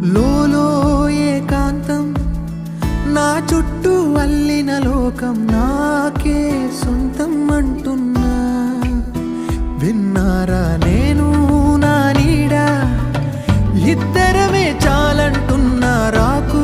లోలో ఏకాంతం నా చుట్టూ అల్లిన లోకం నాకే సొంతం అంటున్నా. విన్నారా నేను నా నీడ ఇద్దరమే చాలంటున్నా. రాకు